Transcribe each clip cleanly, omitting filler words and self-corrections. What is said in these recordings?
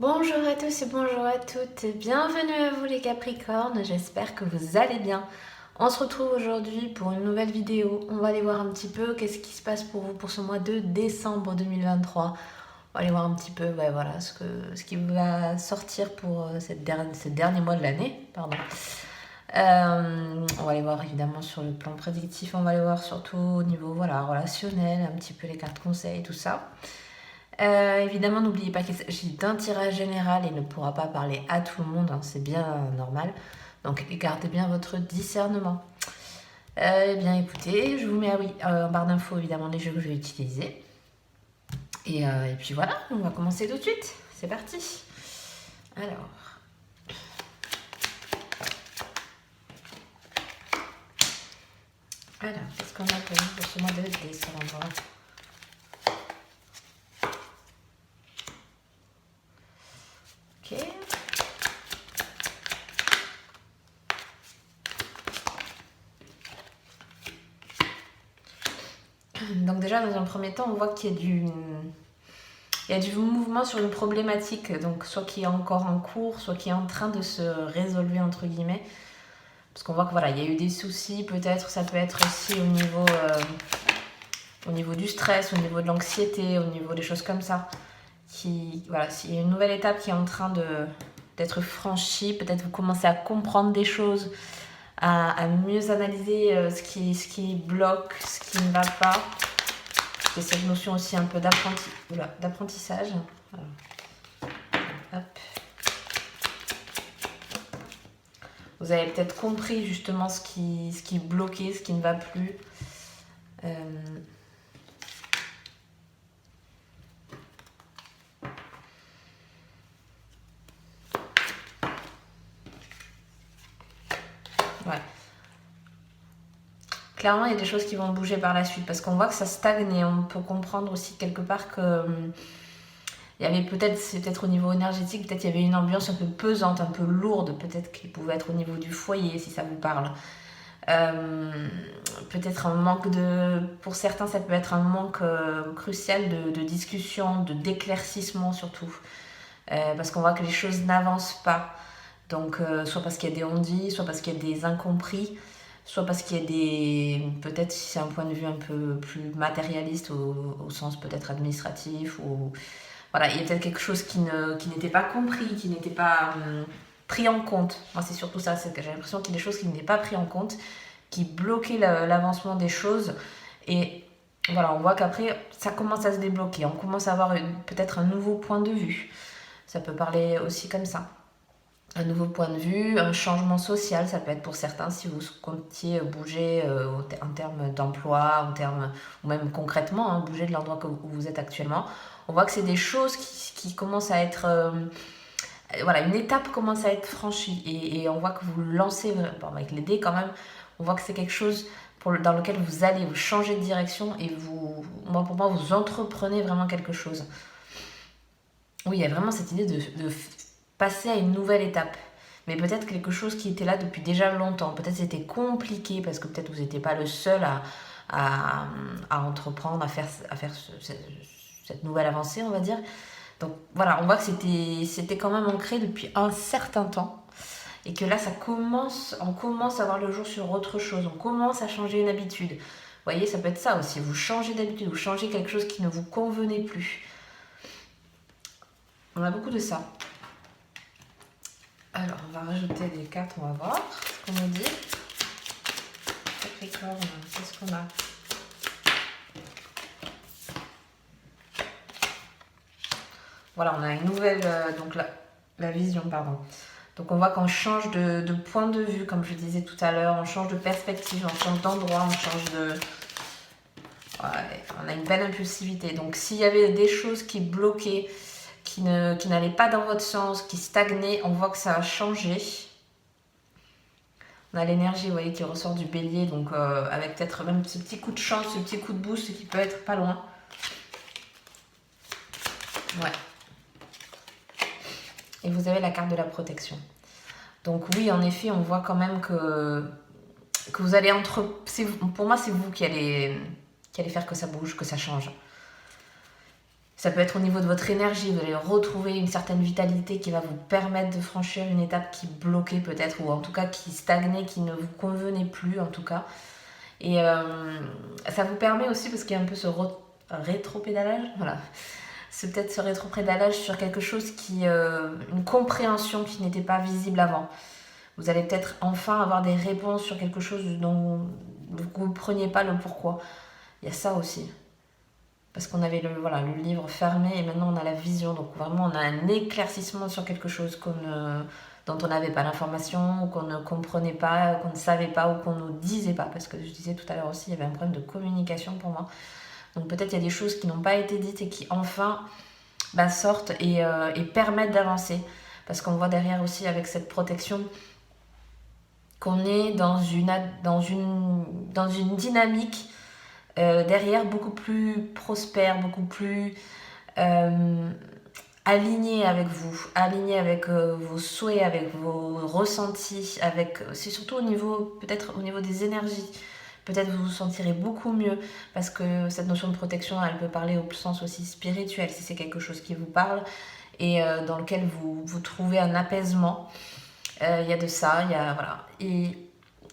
Bonjour à tous et bonjour à toutes, bienvenue à vous les Capricornes, j'espère que vous allez bien. On se retrouve aujourd'hui pour une nouvelle vidéo, on va aller voir un petit peu qu'est-ce qui se passe pour vous pour ce mois de décembre 2023. On va aller voir un petit peu voilà, ce qui va sortir pour ce dernier mois de l'année. On va aller voir évidemment sur le plan prédictif, on va aller voir surtout au niveau relationnel, un petit peu les cartes conseils, tout ça. Évidemment, n'oubliez pas qu'il s'agit d'un tirage général et ne pourra pas parler à tout le monde, hein, c'est bien normal. Donc gardez bien votre discernement. Eh bien écoutez, je vous mets en barre d'infos évidemment les jeux que je vais utiliser. Et puis voilà, on va commencer tout de suite. C'est parti. Alors, qu'est-ce qu'on a pour vous pour ce mois de décembre? Ok. Donc déjà, dans un premier temps, on voit qu'il y a du mouvement sur une problématique, donc soit qui est encore en cours, soit qui est en train de se résolver, entre guillemets. Parce qu'on voit que il y a eu des soucis, peut-être, ça peut être aussi au niveau du stress, au niveau de l'anxiété, au niveau des choses comme ça. S'il y a une nouvelle étape qui est en train d'être franchie, peut-être vous commencez à comprendre des choses, à mieux analyser ce qui bloque, ce qui ne va pas. C'est cette notion aussi un peu d'apprentissage. Hop. Vous avez peut-être compris justement ce qui bloquait, ce qui ne va plus. Ouais. Clairement, il y a des choses qui vont bouger par la suite parce qu'on voit que ça stagne et on peut comprendre aussi quelque part que il y avait peut-être au niveau énergétique, peut-être il y avait une ambiance un peu pesante, un peu lourde, peut-être qui pouvait être au niveau du foyer si ça vous parle. Peut-être un manque pour certains ça peut être un manque crucial de discussion, d'éclaircissement surtout, parce qu'on voit que les choses n'avancent pas, donc soit parce qu'il y a des on-dit, soit parce qu'il y a des incompris, soit parce qu'il y a peut-être si c'est un point de vue un peu plus matérialiste au sens peut-être administratif, ou il y a peut-être quelque chose qui n'était pas compris, qui n'était pas pris en compte. Moi c'est surtout ça, c'est que j'ai l'impression qu'il y a des choses qui n'étaient pas prises en compte, qui bloquaient l'avancement des choses. Et on voit qu'après ça commence à se débloquer, on commence à avoir peut-être un nouveau point de vue. Ça peut parler aussi comme ça. Un nouveau point de vue, un changement social, ça peut être pour certains si vous comptiez bouger en termes d'emploi, ou même concrètement, bouger de l'endroit où vous êtes actuellement. On voit que c'est des choses qui commencent à être... une étape commence à être franchie et on voit que vous lancez, avec les dés quand même, on voit que c'est quelque chose dans lequel vous allez, vous changez de direction et pour moi, vous entreprenez vraiment quelque chose. Oui, il y a vraiment cette idée de passer à une nouvelle étape. Mais peut-être quelque chose qui était là depuis déjà longtemps. Peut-être c'était compliqué parce que peut-être vous n'étiez pas le seul à entreprendre, à faire cette nouvelle avancée, on va dire. Donc on voit que c'était quand même ancré depuis un certain temps. Et que là, on commence à voir le jour sur autre chose. On commence à changer une habitude. Vous voyez, ça peut être ça aussi. Vous changez d'habitude, vous changez quelque chose qui ne vous convenait plus. On a beaucoup de ça. Alors, on va rajouter des cartes, on va voir ce qu'on nous dit. Capricorne, qu'est-ce qu'on a? Voilà, on a une nouvelle, donc la vision, pardon. Donc on voit qu'on change de point de vue, comme je disais tout à l'heure, on change de perspective, on change d'endroit, on change de... Ouais, on a une belle impulsivité. Donc s'il y avait des choses qui bloquaient, qui n'allaient pas dans votre sens, qui stagnaient, on voit que ça a changé. On a l'énergie, vous voyez, qui ressort du bélier, donc avec peut-être même ce petit coup de chance, ce petit coup de boost qui peut être pas loin. Ouais. Et vous avez la carte de la protection. Donc oui, en effet, on voit quand même que vous allez pour moi, c'est vous qui allez faire que ça bouge, que ça change. Ça peut être au niveau de votre énergie, vous allez retrouver une certaine vitalité qui va vous permettre de franchir une étape qui bloquait peut-être, ou en tout cas qui stagnait, qui ne vous convenait plus en tout cas. Et ça vous permet aussi, parce qu'il y a un peu ce rétro-pédalage, voilà, c'est peut-être ce rétro-pédalage sur quelque chose qui, une compréhension qui n'était pas visible avant. Vous allez peut-être enfin avoir des réponses sur quelque chose dont vous ne preniez pas le pourquoi. Il y a ça aussi. Parce qu'on avait le livre fermé et maintenant on a la vision. Donc vraiment on a un éclaircissement sur quelque chose dont on n'avait pas l'information, ou qu'on ne comprenait pas, qu'on ne savait pas, ou qu'on ne disait pas. Parce que je disais tout à l'heure aussi, il y avait un problème de communication pour moi. Donc peut-être il y a des choses qui n'ont pas été dites et qui enfin sortent et permettent d'avancer. Parce qu'on voit derrière aussi avec cette protection qu'on est dans une dynamique derrière beaucoup plus prospère, beaucoup plus aligné avec vous, aligné avec vos souhaits, avec vos ressentis, c'est surtout peut-être au niveau des énergies. Peut-être vous vous sentirez beaucoup mieux parce que cette notion de protection, elle peut parler au sens aussi spirituel si c'est quelque chose qui vous parle et dans lequel vous trouvez un apaisement. Il y a de ça, voilà.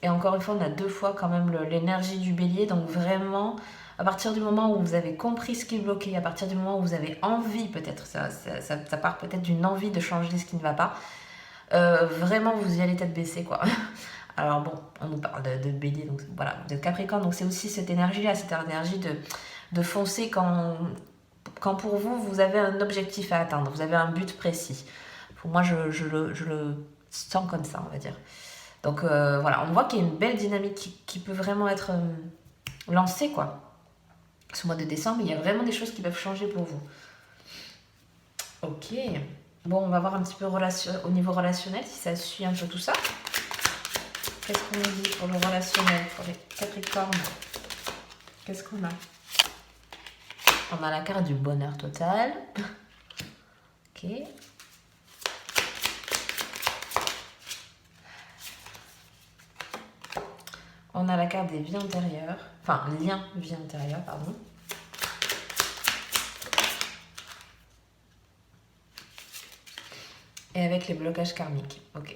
Et encore une fois, on a 2 fois quand même l'énergie du bélier. Donc vraiment, à partir du moment où vous avez compris ce qui bloquait, à partir du moment où vous avez envie, peut-être, ça part peut-être d'une envie de changer ce qui ne va pas, vraiment vous y allez tête baissée, quoi. Alors bon, on nous parle de bélier, donc voilà, vous êtes capricorne, donc c'est aussi cette énergie-là, cette énergie de foncer quand pour vous, vous avez un objectif à atteindre, vous avez un but précis. Pour moi, je le sens comme ça, on va dire. Donc voilà, on voit qu'il y a une belle dynamique qui peut vraiment être lancée, quoi. Ce mois de décembre, il y a vraiment des choses qui peuvent changer pour vous. Ok. Bon, on va voir un petit peu au niveau relationnel, si ça suit un peu tout ça. Qu'est-ce qu'on nous dit pour le relationnel, pour les Capricornes? Qu'est-ce qu'on a? On a la carte du bonheur total. Ok. On a la carte des vies antérieures. Enfin, lien vie antérieure, pardon. Et avec les blocages karmiques. Ok.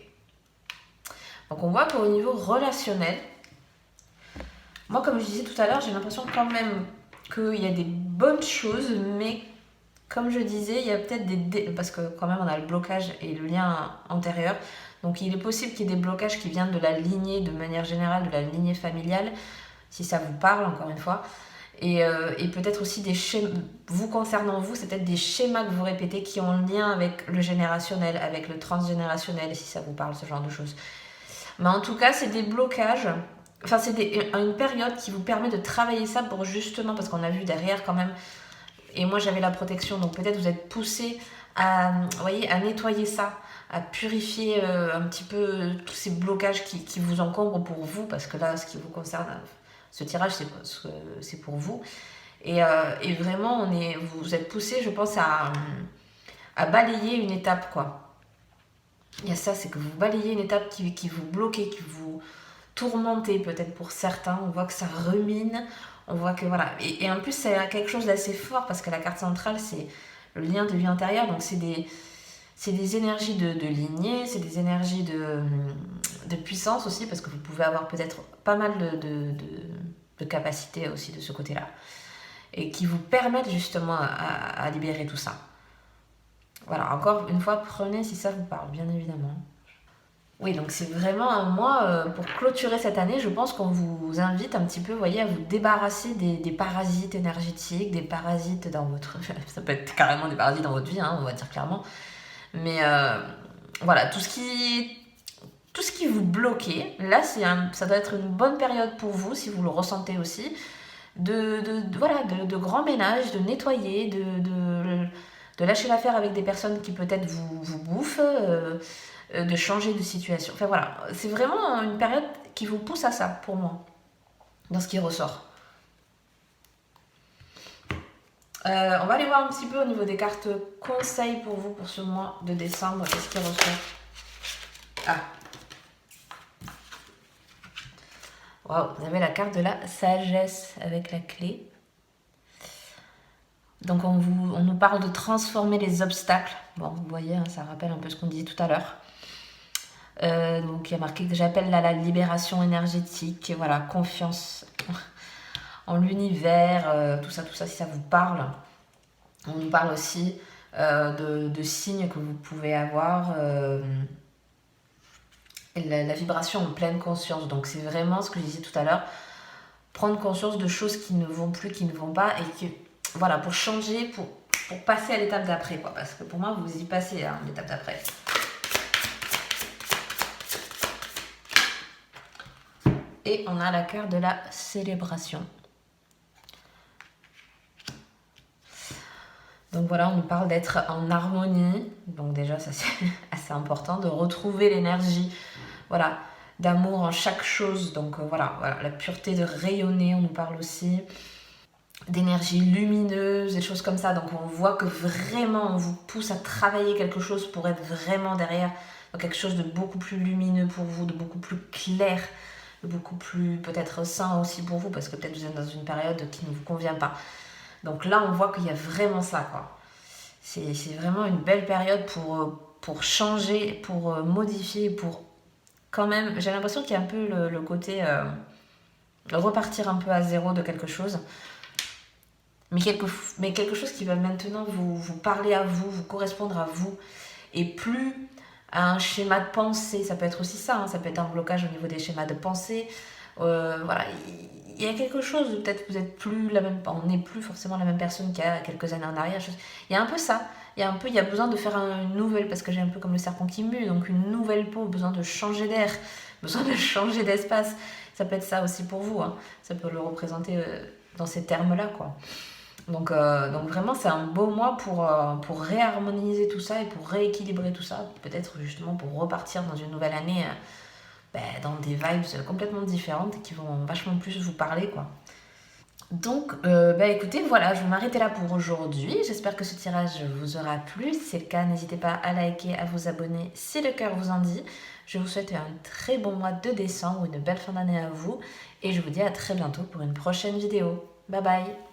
Donc on voit qu'au niveau relationnel, moi comme je disais tout à l'heure, j'ai l'impression quand même qu'il y a des bonnes choses, mais comme je disais, il y a peut-être parce que quand même on a le blocage et le lien antérieur. Donc il est possible qu'il y ait des blocages qui viennent de la lignée, de manière générale, de la lignée familiale, si ça vous parle encore une fois. Et peut-être aussi des schémas, vous concernant vous, c'est peut-être des schémas que vous répétez qui ont un lien avec le générationnel, avec le transgénérationnel, si ça vous parle, ce genre de choses. Mais en tout cas, c'est des blocages, enfin c'est une période qui vous permet de travailler ça pour justement, parce qu'on a vu derrière quand même, et moi j'avais la protection, donc peut-être vous êtes poussé à nettoyer ça, à purifier un petit peu tous ces blocages qui vous encombrent pour vous, parce que là, ce qui vous concerne, ce tirage, c'est pour vous. Et vraiment, vous êtes poussé, je pense, à balayer une étape, quoi. Il y a ça, c'est que vous balayez une étape qui vous bloquait, qui vous tourmentez peut-être pour certains. On voit que ça rumine, on voit que voilà. Et en plus, c'est quelque chose d'assez fort parce que la carte centrale, c'est le lien de vie intérieure, donc c'est des énergies de lignée, c'est des énergies de puissance aussi, parce que vous pouvez avoir peut-être pas mal de capacités aussi de ce côté-là, et qui vous permettent justement à libérer tout ça. Voilà, encore une fois, prenez si ça vous parle, bien évidemment. Oui, donc c'est vraiment un mois, pour clôturer cette année, je pense qu'on vous invite un petit peu, vous voyez, à vous débarrasser des parasites énergétiques, des parasites dans votre... Ça peut être carrément des parasites dans votre vie, hein, on va dire clairement. Mais voilà, tout ce qui vous bloquait, là, ça doit être une bonne période pour vous, si vous le ressentez aussi, de grand ménage, de nettoyer, de lâcher l'affaire avec des personnes qui peut-être vous bouffent, de changer de situation. Enfin voilà, c'est vraiment une période qui vous pousse à ça, pour moi, dans ce qui ressort. On va aller voir un petit peu au niveau des cartes conseils pour vous pour ce mois de décembre. Qu'est-ce qui ressort? Ah. Waouh, vous avez la carte de la sagesse avec la clé. Donc on nous parle de transformer les obstacles. Bon, vous voyez, hein, ça rappelle un peu ce qu'on disait tout à l'heure. Donc il y a marqué que j'appelle à la libération énergétique, et voilà, confiance en l'univers, tout ça, si ça vous parle. On nous parle aussi de signes que vous pouvez avoir, la vibration en pleine conscience. Donc c'est vraiment ce que je disais tout à l'heure, prendre conscience de choses qui ne vont plus, qui ne vont pas, et que voilà, pour changer, pour passer à l'étape d'après, quoi. Parce que pour moi, vous y passez à l'étape d'après. Et on a la carte de la célébration. Donc voilà, on nous parle d'être en harmonie. Donc déjà, ça c'est assez important, de retrouver l'énergie, voilà, d'amour en chaque chose. Donc voilà, la pureté de rayonner, on nous parle aussi d'énergie lumineuse, des choses comme ça. Donc on voit que vraiment on vous pousse à travailler quelque chose pour être vraiment derrière quelque chose de beaucoup plus lumineux pour vous, de beaucoup plus clair, de beaucoup plus peut-être sain aussi pour vous, parce que peut-être vous êtes dans une période qui ne vous convient pas. Donc là on voit qu'il y a vraiment ça, quoi. C'est vraiment une belle période pour changer, pour modifier, pour quand même, j'ai l'impression qu'il y a un peu le côté repartir un peu à zéro de quelque chose. Mais quelque chose qui va maintenant vous parler à vous, vous correspondre à vous, et plus à un schéma de pensée. Ça peut être aussi ça, hein, ça peut être un blocage au niveau des schémas de pensée. Voilà, il y a quelque chose, peut-être que vous êtes plus la même, on n'est plus forcément la même personne qu'il y a quelques années en arrière. Il y a un peu ça, il y a besoin de faire une nouvelle, parce que j'ai un peu comme le serpent qui mue, donc une nouvelle peau, besoin de changer d'air, besoin de changer d'espace. Ça peut être ça aussi pour vous, hein. Ça peut le représenter dans ces termes-là, quoi. Donc vraiment, c'est un beau mois pour réharmoniser tout ça et pour rééquilibrer tout ça. Peut-être justement pour repartir dans une nouvelle année dans des vibes complètement différentes et qui vont vachement plus vous parler, quoi. Donc, écoutez, voilà, je vais m'arrêter là pour aujourd'hui. J'espère que ce tirage vous aura plu. Si c'est le cas, n'hésitez pas à liker, à vous abonner si le cœur vous en dit. Je vous souhaite un très bon mois de décembre, une belle fin d'année à vous. Et je vous dis à très bientôt pour une prochaine vidéo. Bye bye!